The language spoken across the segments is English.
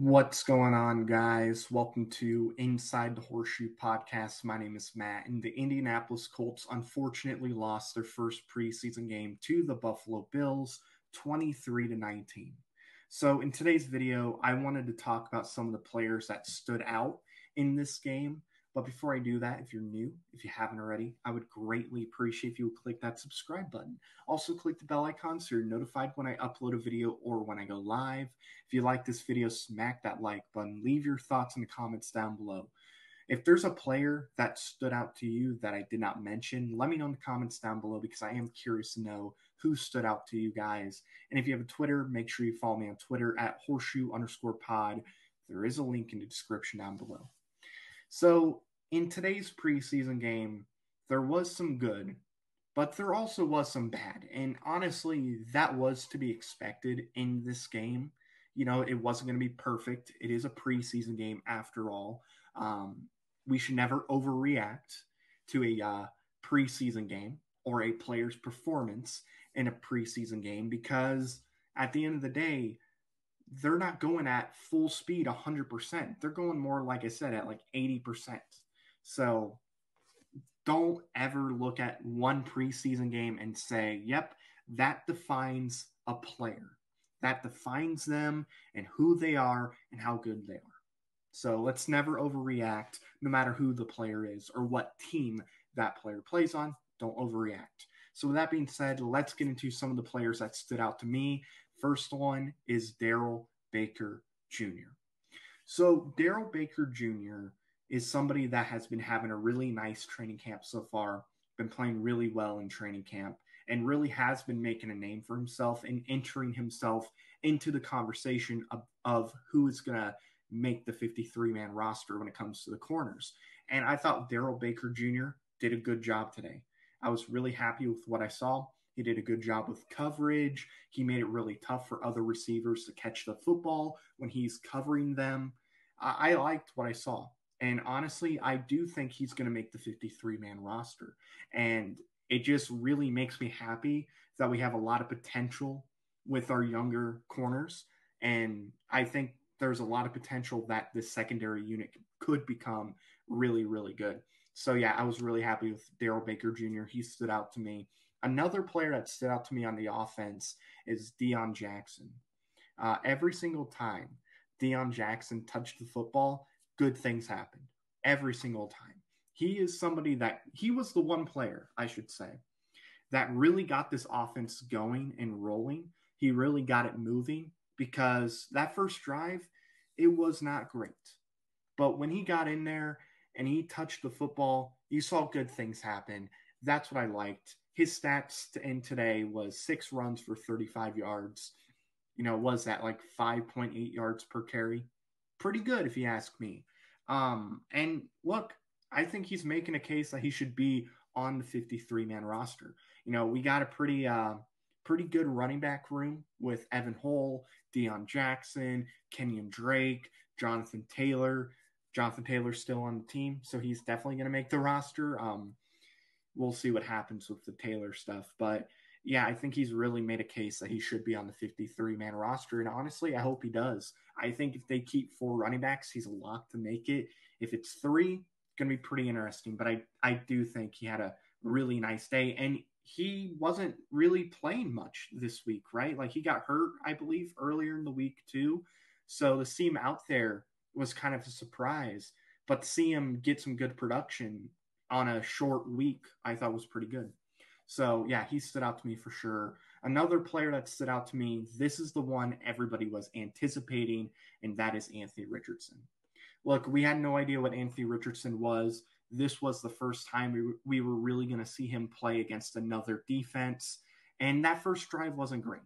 What's going on, guys? Welcome to Inside the Horseshoe Podcast. My name is Matt, and the Indianapolis Colts unfortunately lost their first preseason game to the Buffalo Bills, 23-19. So, in today's video, I wanted to talk about some of the players that stood out in this game. But before I do that, if you're new, if you haven't already, I would greatly appreciate if you would click that subscribe button. Also, click the bell icon so you're notified when I upload a video or when I go live. If you like this video, smack that like button. Leave your thoughts in the comments down below. If there's a player that stood out to you that I did not mention, let me know in the comments down below because I am curious to know who stood out to you guys. And if you have a Twitter, make sure you follow me on Twitter at horseshoe_pod. There is a link in the description down below. So in today's preseason game, there was some good, but there also was some bad. And honestly, that was to be expected in this game. You know, it wasn't going to be perfect. It is a preseason game after all. We should never overreact to a preseason game or a player's performance in a preseason game because at the end of the day, they're not going at full speed 100%. They're going more, like I said, at like 80%. So don't ever look at one preseason game and say, yep, that defines a player. That defines them and who they are and how good they are. So let's never overreact no matter who the player is or what team that player plays on. Don't overreact. So with that being said, let's get into some of the players that stood out to me. First one is Daryl Baker Jr. So Daryl Baker Jr. is somebody that has been having a really nice training camp so far, been playing really well in training camp, and really has been making a name for himself and entering himself into the conversation of who is going to make the 53-man roster when it comes to the corners. And I thought Daryl Baker Jr. did a good job today. I was really happy with what I saw. He did a good job with coverage. He made it really tough for other receivers to catch the football when he's covering them. I liked what I saw. And honestly, I do think he's going to make the 53-man roster. And it just really makes me happy that we have a lot of potential with our younger corners. And I think there's a lot of potential that this secondary unit could become really, really good. So, yeah, I was really happy with Daryl Baker Jr. He stood out to me. Another player that stood out to me on the offense is Deon Jackson. Every single time Deon Jackson touched the football, good things happened. Every single time. He is somebody that he was the one player, I should say, that really got this offense going and rolling. He really got it moving because that first drive, it was not great. But when he got in there and he touched the football, you saw good things happen. That's what I liked. His stats to end today was 6 runs for 35 yards. You know, was that like 5.8 yards per carry? Pretty good if you ask me. And look, I think he's making a case that he should be on the 53-man roster. You know, we got a pretty good running back room with Evan Hull, Deon Jackson, Kenyon Drake, Jonathan Taylor. Jonathan Taylor's still on the team, so he's definitely going to make the roster. We'll see what happens with the Taylor stuff. But, yeah, I think he's really made a case that he should be on the 53-man roster. And honestly, I hope he does. I think if they keep 4 running backs, he's a lock to make it. If it's 3, it's going to be pretty interesting. But I do think he had a really nice day. And he wasn't really playing much this week, right? Like he got hurt, I believe, earlier in the week too. So to see him out there was kind of a surprise. But to see him get some good production on a short week, I thought was pretty good. So, yeah, he stood out to me for sure. Another player that stood out to me, this is the one everybody was anticipating, and that is Anthony Richardson. Look, we had no idea what Anthony Richardson was. This was the first time we were really going to see him play against another defense, and that first drive wasn't great.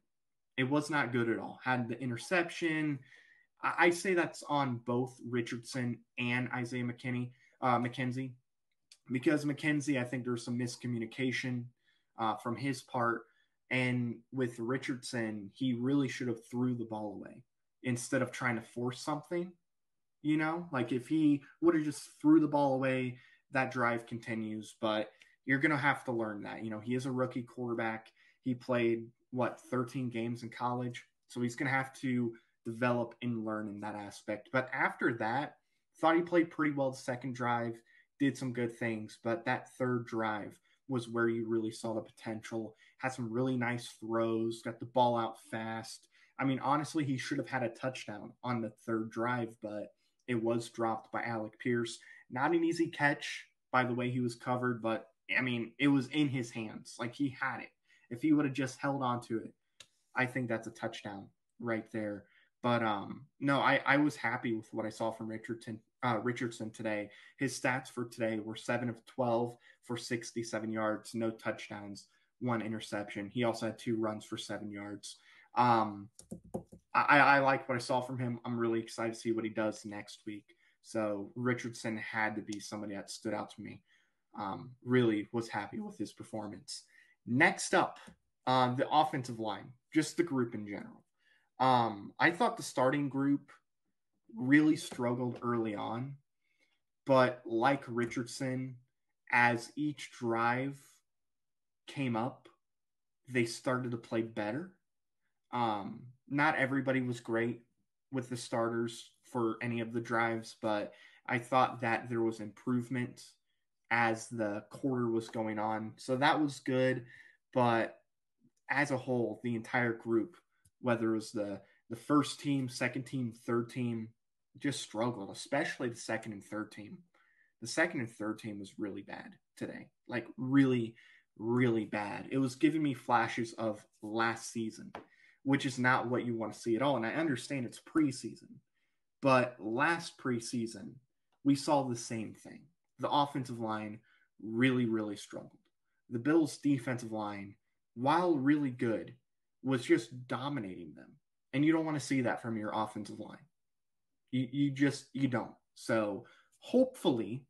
It was not good at all. Had the interception. I say that's on both Richardson and Isaiah McKenzie, because McKenzie, I think there's some miscommunication from his part. And with Richardson, he really should have threw the ball away instead of trying to force something. You know, like if he would have just threw the ball away, that drive continues. But you're going to have to learn that. You know, he is a rookie quarterback. He played, 13 games in college. So he's going to have to develop and learn in that aspect. But after that, thought he played pretty well the second drive, did some good things. But that third drive was where you really saw the potential. Had some really nice throws, got the ball out fast. I mean, honestly, he should have had a touchdown on the third drive, but it was dropped by Alec Pierce. Not an easy catch by the way he was covered, but I mean, it was in his hands. Like he had it. If he would have just held on to it, I think that's a touchdown right there. But no, I was happy with what I saw from Richardson today. His stats for today were 7 of 12 for 67 yards, no touchdowns, 1 interception. He also had 2 runs for 7 yards. I like what I saw from him. I'm really excited to see what he does next week. So Richardson had to be somebody that stood out to me. Really was happy with his performance. Next up, the offensive line, just the group in general. I thought the starting group really struggled early on, but like Richardson, as each drive came up, they started to play better. Not everybody was great with the starters for any of the drives, but I thought that there was improvement as the quarter was going on. So that was good, but as a whole, the entire group, whether it was the first team, second team, third team, just struggled, especially the second and third team. The second and third team was really bad today. Like really, really bad. It was giving me flashes of last season, which is not what you want to see at all. And I understand it's preseason, but last preseason, we saw the same thing. The offensive line really, really struggled. The Bills' defensive line, while really good, was just dominating them. And you don't want to see that from your offensive line. You don't. So hopefully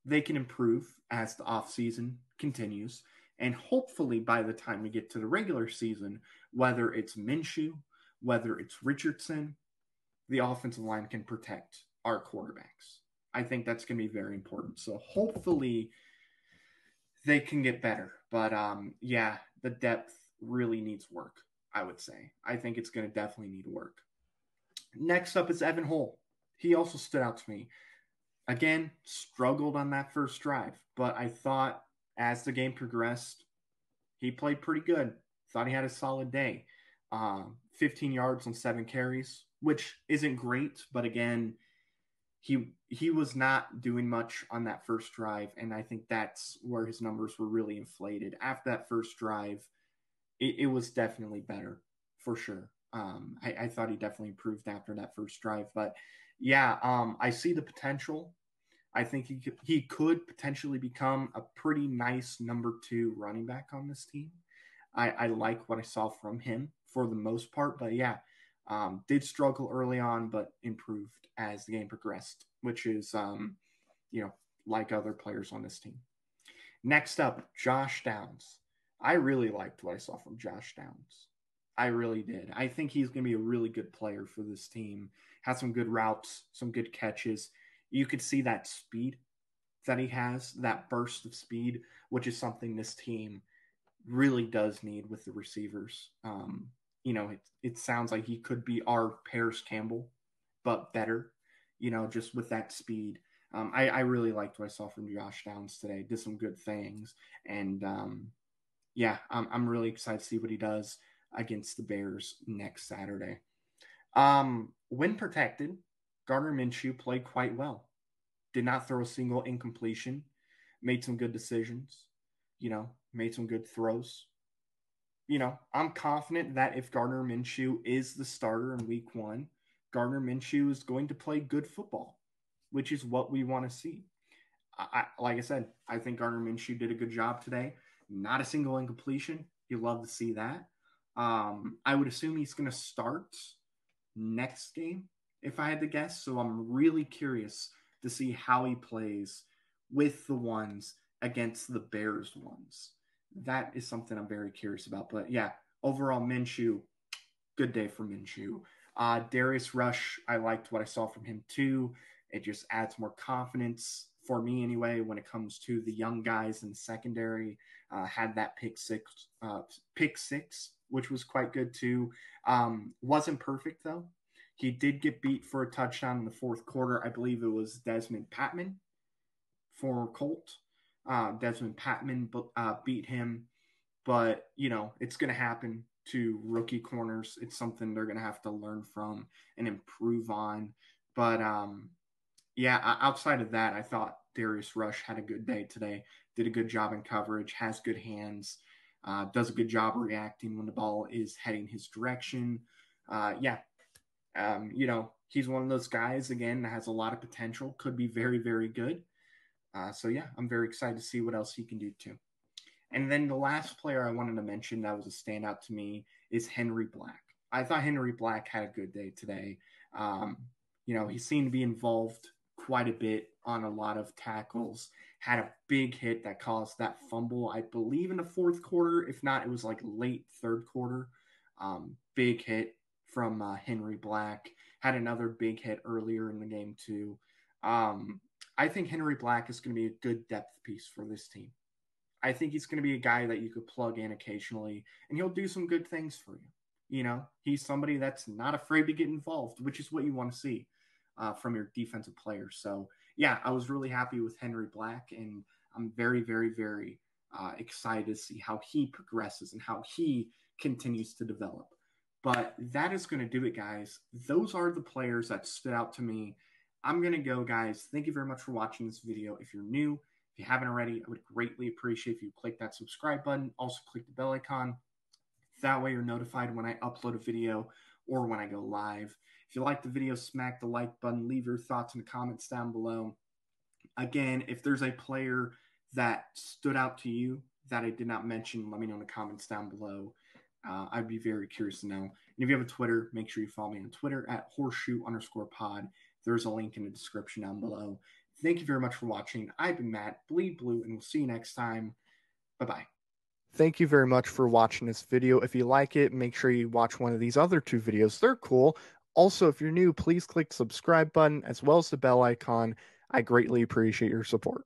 they can improve as the offseason continues. And hopefully by the time we get to the regular season, whether it's Minshew, whether it's Richardson, the offensive line can protect our quarterbacks. I think that's going to be very important. So hopefully they can get better. But yeah, the depth really needs work, I would say. I think it's going to definitely need work. Next up is Evan Hull. He also stood out to me. Again, struggled on that first drive, but I thought as the game progressed, he played pretty good. Thought he had a solid day. 15 yards on 7 carries, which isn't great, but again, he was not doing much on that first drive, and I think that's where his numbers were really inflated. After that first drive, it was definitely better, for sure. I thought he definitely improved after that first drive, but yeah, I see the potential. I think he could potentially become a pretty nice number 2 running back on this team. I like what I saw from him for the most part, but yeah, did struggle early on, but improved as the game progressed, which is, like other players on this team. Next up, Josh Downs. I really liked what I saw from Josh Downs. I really did. I think he's going to be a really good player for this team. Had some good routes, some good catches. You could see that speed that he has, that burst of speed, which is something this team really does need with the receivers. It sounds like he could be our Paris Campbell, but better, just with that speed. I really liked what I saw from Josh Downs today. Did some good things. And I'm really excited to see what he does against the Bears next Saturday. When protected, Gardner Minshew played quite well. Did not throw a single incompletion. Made some good decisions. Made some good throws. I'm confident that if Gardner Minshew is the starter in week 1, Gardner Minshew is going to play good football, which is what we want to see. Like I said, I think Gardner Minshew did a good job today. Not a single incompletion. You love to see that. I would assume he's going to start next game, if I had to guess. So I'm really curious to see how he plays with the ones against the Bears ones. That is something I'm very curious about. But yeah, overall, Minshew, good day for Minshew. Darius Rush, I liked what I saw from him too. It just adds more confidence for me anyway when it comes to the young guys in the secondary. Had that pick six, which was quite good too. Wasn't perfect though. He did get beat for a touchdown in the fourth quarter. I believe it was Desmond Patman for Colt. Desmond Patman beat him, but it's going to happen to rookie corners. It's something they're going to have to learn from and improve on. But yeah, outside of that, I thought Darius Rush had a good day today. Did a good job in coverage, has good hands, does a good job reacting when the ball is heading his direction. Yeah, he's one of those guys, again, that has a lot of potential, could be very, very good. So, yeah, I'm very excited to see what else he can do, too. And then the last player I wanted to mention that was a standout to me is Henry Black. I thought Henry Black had a good day today. He seemed to be involved quite a bit on a lot of tackles, had a big hit that caused that fumble, I believe, in the fourth quarter. If not, it was like late third quarter. Big hit from Henry Black. Had another big hit earlier in the game, too. I think Henry Black is going to be a good depth piece for this team. I think he's going to be a guy that you could plug in occasionally, and he'll do some good things for you. He's somebody that's not afraid to get involved, which is what you want to see from your defensive players. So, yeah, I was really happy with Henry Black, and I'm very, very, very excited to see how he progresses and how he continues to develop. But that is going to do it, guys. Those are the players that stood out to me. I'm going to go, guys. Thank you very much for watching this video. If you're new, if you haven't already, I would greatly appreciate if you click that subscribe button. Also, click the bell icon. That way you're notified when I upload a video or when I go live. If you like the video, smack the like button. Leave your thoughts in the comments down below. Again, if there's a player that stood out to you that I did not mention, let me know in the comments down below. I'd be very curious to know. And if you have a Twitter, make sure you follow me on Twitter at horseshoe_pod. There's a link in the description down below. Thank you very much for watching. I've been Matt, Bleed Blue, and we'll see you next time. Bye-bye. Thank you very much for watching this video. If you like it, make sure you watch one of these other two videos. They're cool. Also, if you're new, please click the subscribe button as well as the bell icon. I greatly appreciate your support.